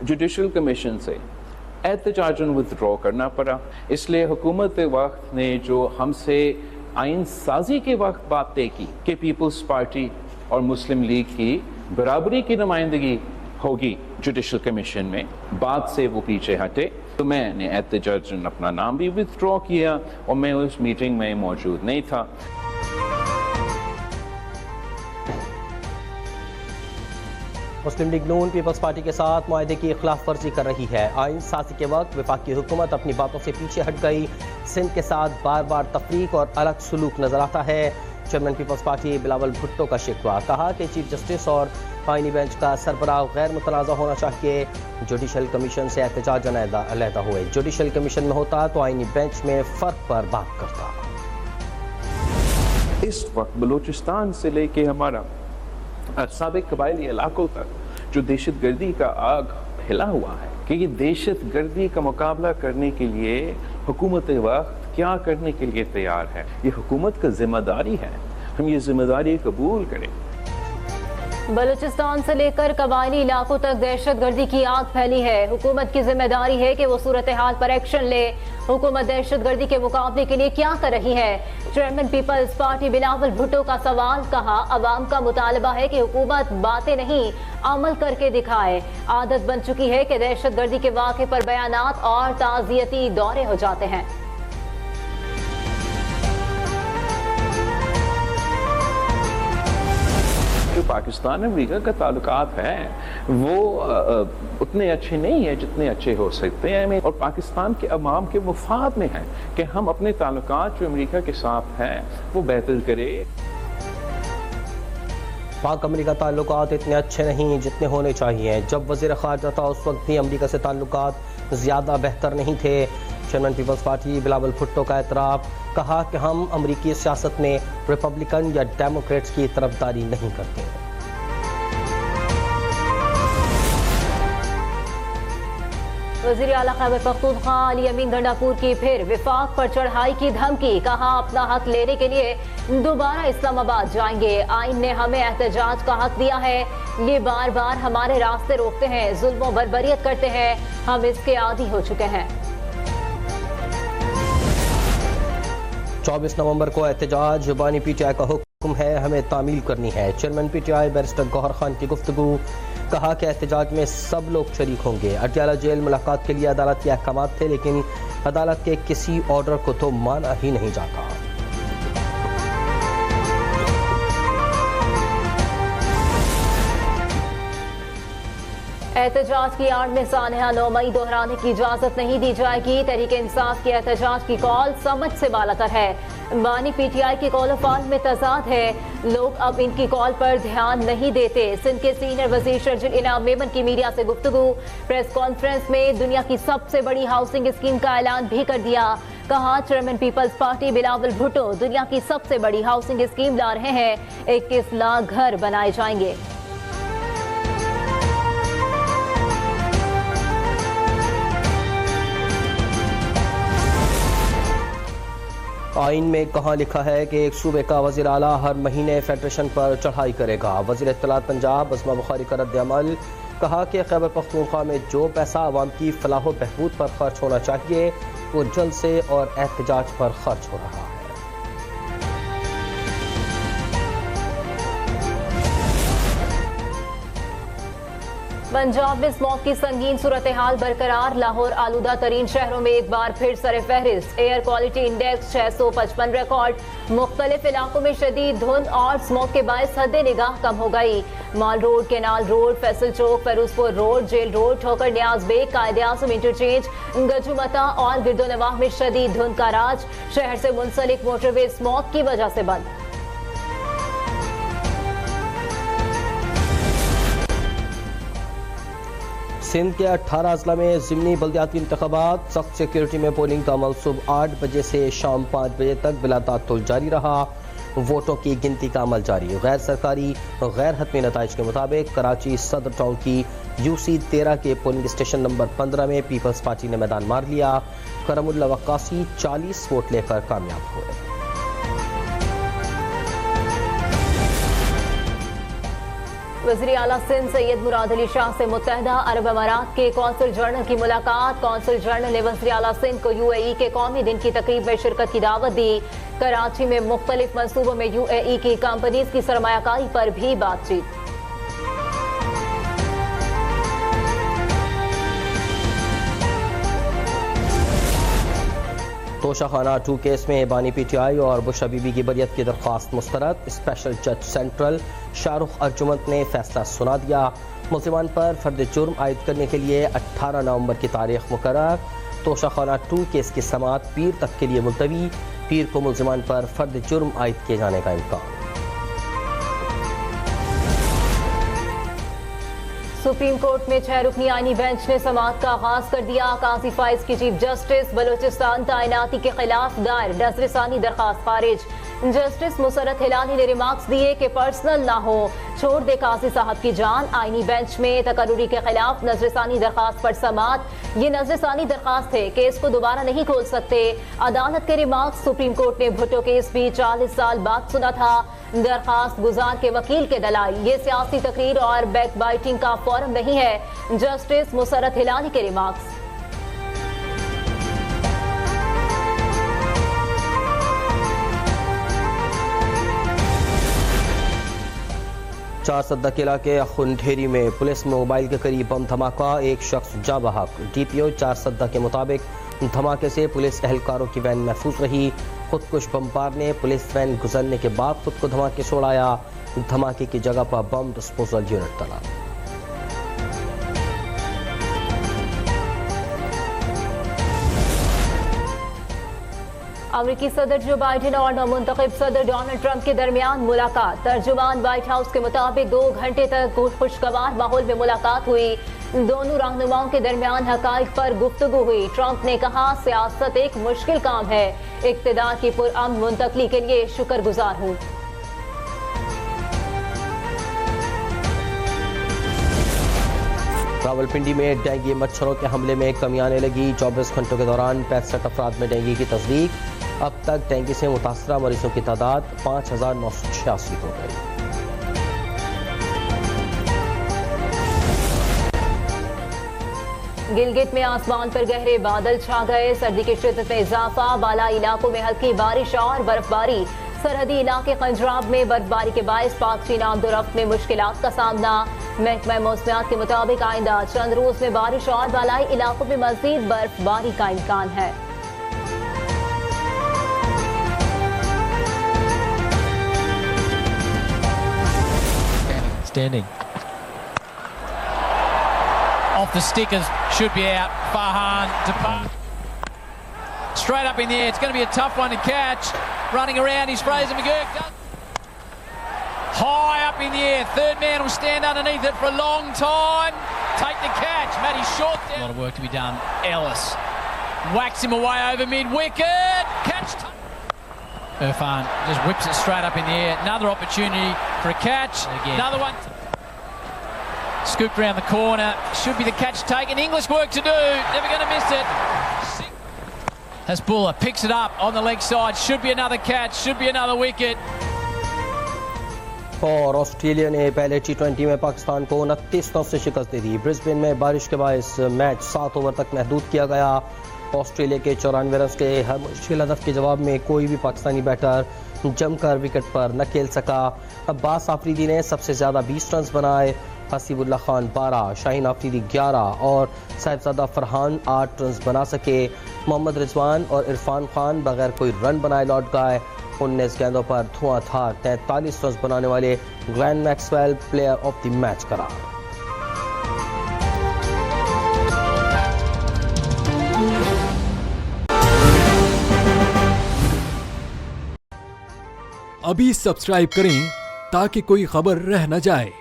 Judicial commission से एहतजाजन withdraw करना पड़ा। इसलिए हुकूमत वक्त ने जो हमसे आइन साजी के वक्त बात तय की कि पीपल्स पार्टी और मुस्लिम लीग की बराबरी की नुमाइंदगी होगी जुडिशल कमीशन में, बाद से वो पीछे हटे। तो मैंने एहतजाजन अपना नाम भी विथड्रॉ किया और मैं उस मीटिंग में मौजूद नहीं था। मुस्लिम लीग नून पीपल्स पार्टी के साथ मुआहदे की खिलाफ वर्जी कर रही है। आइन साजी के वक्त वफाकी हुकूमत अपनी बातों से पीछे हट गई। सिंध के साथ बार बार तफरीक और अलग सलूक नजर आता है। चेयरमैन पीपल्स पार्टी बिलावल भुट्टो का शिकवा, कहा कि चीफ जस्टिस और आइनी बेंच का सरबराह गैर मुतनाज़ा होना चाहिए। जुडिशल कमीशन से एहतजाज अलहदा हुए। जुडिशल कमीशन में होता तो आइनी बेंच में फ़र्क पर बात करता। इस वक्त बलूचिस्तान से लेके हमारा साबिक कबायली इलाकों तक जो दहशत गर्दी का आग फैला हुआ है कि ये दहशत गर्दी का मुकाबला करने के लिए हुकूमत वक्त क्या करने के लिए तैयार है, ये हुकूमत का जिम्मेदारी है। हम ये जिम्मेदारी कबूल करें। बलूचिस्तान से लेकर कबायली इलाकों तक दहशत गर्दी की आग फैली है। हुकूमत की जिम्मेदारी है कि वो सूरत हाल पर एक्शन ले। हुकूमत दहशत गर्दी के मुकाबले के लिए क्या कर रही है? चेयरमैन पीपल्स पार्टी बिलावल भुट्टो का सवाल, कहा अवाम का मुतालबा है कि हुकूमत बातें नहीं अमल करके दिखाए। आदत बन चुकी है कि दहशत गर्दी के वाक़े पर बयानात और ताज़ियती दौरे हो जाते हैं। जो पाकिस्तान और अमेरिका का ताल्लुकात है वो उतने अच्छे नहीं है जितने अच्छे हो सकते हैं, और पाकिस्तान के अवाम के मुफाद में है कि हम अपने ताल्लुकात जो अमेरिका के साथ हैं वो बेहतर करें। पाक अमेरिका ताल्लुकात इतने अच्छे नहीं जितने होने चाहिए। जब वज़ीर ख़ारजा था उस वक्त भी अमेरिका से ताल्लुकात ज़्यादा बेहतर नहीं थे। चेयरमैन पीपल्स पार्टी बिलावल भुट्टो का एतराफ़, कहा कि हम अमरीकी सियासत में रिपब्लिकन या डेमोक्रेट्स की तरफदारी नहीं करते। वज़ीर आला खैबर पख्तूनख्वा अली अमीन गंडापुर की फिर विफाक पर चढ़ाई की धमकी, कहा अपना हक लेने के लिए दोबारा इस्लामाबाद जाएंगे। आइन ने हमें एहतजाज का हक दिया है, ये बार बार हमारे रास्ते रोकते हैं, जुल्म बर्बरियत करते हैं, हम इसके आदी हो चुके हैं। 24 नवंबर को एहतजाज, बानी पीटीआई का हुक्म है, हमें तामील करनी है। चेयरमैन पीटीआई बैरिस्टर गौहर खान की गुफ्तगू, कहा कि एहतजाज में सब लोग शरीक होंगे। अटियाला जेल मुलाकात के लिए अदालत के अहकाम थे, लेकिन अदालत के किसी ऑर्डर को तो माना ही नहीं जाता। एहतजाज की आड़ में सानहा 9 मई दोहराने की इजाजत नहीं दी जाएगी। तहरीक इंसाफ की एहतजाज की कॉल समझ से बालातर है। बानी पीटीआई की कॉल फाल में तजाद है, लोग अब इनकी कॉल पर ध्यान नहीं देते। सिंध के सीनियर वजीर शर्जिल इनाम मेमन की मीडिया से गुफ्तगू, प्रेस कॉन्फ्रेंस में दुनिया की सबसे बड़ी हाउसिंग स्कीम का ऐलान भी कर दिया। कहा चेयरमैन पीपल्स पार्टी बिलावल भुट्टो दुनिया की सबसे बड़ी हाउसिंग स्कीम ला रहे हैं, 21 लाख घर बनाए जाएंगे। आइन में कहाँ लिखा है कि एक सूबे का वज़ीर आला हर महीने फेडरेशन पर चढ़ाई करेगा? वज़ीर इत्तलात पंजाब अस्मा बुखारी का रद्द-ए-अमल, कहा कि खैबर पख्तूनख्वा में जो पैसा आवाम की फलाह बहबूद पर खर्च होना चाहिए वो जलसे और एहतजाज पर खर्च हो रहा है। पंजाब में स्मॉग की संगीन सूरत हाल बरकरार। लाहौर आलूदा तरीन शहरों में एक बार फिर सरे फहरिस्त। Air quality index 655 record. मुख्तलिफ इलाकों में शदीद धुंध और स्मॉग के बायस हद निगाह कम हो गई। माल रोड, केनाल रोड, फैसल चौक, फेरूजपुर रोड, जेल रोड, ठोकर न्याज बेग, कायदे आज़म इंटरचेंज, गजुमता और गिरदोनवाह में शदीद धुंध का राज। शहर से मुंसलिक मोटरवे स्मॉग की वजह से बंद। सिंध के 18 अजला में ज़िमनी बल्दियाती इंतखाबात। सख्त सिक्योरिटी में पोलिंग का अमल सुबह 8 बजे से शाम 5 बजे तक बिला तात्तुल जारी रहा। वोटों की गिनती का अमल जारी। गैर सरकारी गैर हतमी नताइज के मुताबिक कराची सदर टाउन की UC 13 के पोलिंग स्टेशन नंबर 15 में पीपल्स पार्टी ने मैदान मार लिया। करमुल्ला वक्कासी 40 वोट लेकर कामयाब हुए। वज़ीर आला सिंध सैयद मुराद अली शाह से मुत्तहदा अरब अमारात के कौंसल जनरल की मुलाकात। कौंसल जनरल ने वज़ीर आला सिंध को UAE के कौमी दिन की तकरीब में शिरकत की दावत दी। कराची में मुख्तलिफ मंसूबों में UAE की कंपनीज की सरमायाकारी पर भी बातचीत। तोशाखाना 2 केस में बानी PTI और बुशरा बीबी की बरियत की दरख्वास्त मुस्तरद। स्पेशल जज सेंट्रल शाहरुख अर्जुमंद ने फैसला सुना दिया। मुल्जिमान पर फर्द जुर्म आयद करने के लिए 18 नवंबर की तारीख मुकर्रर। तोशाखाना 2 केस की समाअत पीर तक के लिए मुलतवी। पीर को मुल्जिमान पर फर्द जुर्म आयद किए जाने का इम्कान। सुप्रीम कोर्ट में 6 रुकनी आईनी बेंच ने समाअत का आगाज कर दिया। काजी फाइज की चीफ जस्टिस बलोचिस्तान तैनाती के खिलाफ दायर नजरसानी दरखास्त खारिज। जस्टिस मुसरत हिलाली ने रिमार्क्स दिए कि पर्सनल ना हो, छोड़ दे काजी साहब की जान। आईनी बेंच में तकर्रुरी के खिलाफ नजरसानी दरखास्त पर समाअत। ये नजरसानी दरखास्त है, केस को दोबारा नहीं खोल सकते। अदालत के रिमार्क्स। सुप्रीम कोर्ट ने भुट्टो केस भी 40 साल बाद सुना था। दरखास्त गुजार के वकील के दलाइल, ये सियासी तकरीर और बैक बाइटिंग का फोरम नहीं है। जस्टिस मुसरत हिलाली के रिमार्क्स। चारसद्दा के इलाके खुंडेरी में पुलिस मोबाइल के करीब बम धमाका, एक शख्स जा बहक। DPO चारसद्दा के मुताबिक धमाके से पुलिस एहलकारों की वैन महफूज रही। खुदकुश बमबार ने पुलिस वैन गुजरने के बाद खुद को धमाके से उड़ाया। धमाके की जगह पर बम डिस्पोजल यूनिट तला। अमेरिकी सदर जो बाइडेन और नामुंतखब सदर डोनाल्ड ट्रंप के दरमियान मुलाकात। तर्जुमान व्हाइट हाउस के मुताबिक 2 घंटे तक खुशगवार माहौल में मुलाकात हुई। दोनों रहनुमाओं के दरमियान हकाइक पर गुफ्तगू हुई। ट्रंप ने कहा, सियासत एक मुश्किल काम है, इक़्तिदार की पुरअमन मुंतकली के लिए शुक्रगुजार हूँ। रावलपिंडी में डेंगू मच्छरों के हमले में कमी आने लगी। 24 घंटों के दौरान 65 अफराद में डेंगू की तस्दीक। अब तक डेंगू से मुतासरा मरीजों की तादाद 5986 हो गई। गिलगित में आसमान पर गहरे बादल छा गए। सर्दी की शिद्दत में इजाफा। बाला इलाकों में हल्की बारिश और बर्फबारी। सरहदी इलाके पंजाब में बर्फबारी के बायस पाक चीन आमदोरफ्त में मुश्किलात का सामना। महकमा मौसमियात के मुताबिक आइंदा चंद रोज में बारिश और बालाई इलाकों में मजीद बर्फबारी का इम्कान है। Standing. Off the stickers, should be out. Farhan to straight up in the air. It's going to be a tough one to catch. Running around is Fraser McGurk. High up in the air. Third man will stand underneath it for a long time. Take the catch. Matty short down. A lot of work to be done. Ellis whacks him away over mid-wicket. Catch. Irfan just whips it straight up in the air. Another opportunity for a catch. Again. Another one. Scooped around the corner. Should be the catch taken. English work to do. Never going to miss it. Hasbulla picks it up on the leg side. Should be another catch. Should be another wicket. और Australia ने पहले T20 में पाकिस्तान को 29 run से शिकस्त दे दी। Brisbane में बारिश के बायस मैच 7 ओवर तक महदूद किया गया। ऑस्ट्रेलिया के 94 रन के हर मुश्किल हदफ के जवाब में कोई भी पाकिस्तानी बैटर जमकर विकेट पर न खेल सका। अब्बास आफरीदी ने सबसे ज़्यादा 20 रन बनाए। हसीबुल्लाह खान 12, शाहीन आफरीदी 11 और साहिबजादा फरहान 8 रन बना सके। मोहम्मद रिजवान और इरफान खान बगैर कोई रन बनाए लौट गए। 19 गेंदों पर धुआंधार 43 रन बनाने वाले Glenn Maxwell player of the match करार। अभी सब्सक्राइब करें ताकि कोई खबर रह न जाए।